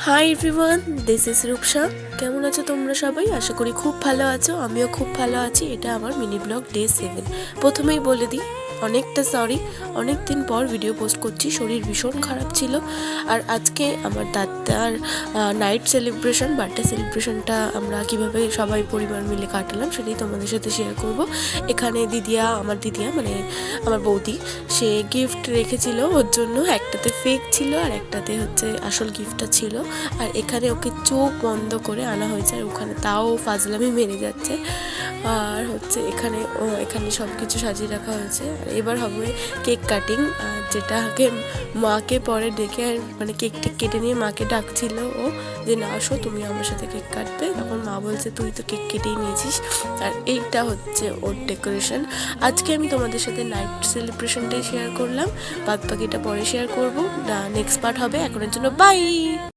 High everyone, this is Rupsa. কেমন আছো তোমরা সবাই? আশা করি খুব ভালো আছো। আমিও খুব ভালো আছি। এটা আমার মিনি ব্লগ ডে 7। প্রথমেই বলে দিই, অনেকটা সরি, অনেক দিন পর ভিডিও পোস্ট করছি। শরীর ভীষণ খারাপ ছিল। আর আজকে আমার দাদার নাইট সেলিব্রেশন, বার্থডে সেলিব্রেশনটা আমরা কীভাবে সবাই পরিবার মিলে কাটালাম সেটাই তোমাদের সাথে শেয়ার করব। এখানে আমার দিদিয়া মানে আমার বৌদি, সে গিফট রেখেছিল ওর জন্য। একটাতে ফেক ছিল আর একটাতে হচ্ছে আসল গিফটটা ছিল। আর এখানে ওকে চোখ বন্ধ করে আনা হয়েছে, আর ওখানে তাও ফাজলামি মেরে যাচ্ছে। আর হচ্ছে এখানে সব কিছু সাজিয়ে রাখা হয়েছে। আর এবার হবে কেক কাটিং, যেটাকে মাকে পরে ডেকে মানে কেকটা কেটে নিয়ে মাকে ডাকছিল ও, যে না আসো তুমি আমার সাথে কেক কাটবে। তখন মা বলছে তুই তো কেক কেটেই নিয়েছিস। আর এইটা হচ্ছে ওর ডেকোরেশন। আজকে আমি তোমাদের সাথে নাইট সেলিব্রেশনটাই শেয়ার করলাম, বাদ বাকিটা পরে শেয়ার করবো। নেক্সট পার্ট হবে। এখনের জন্য বাই।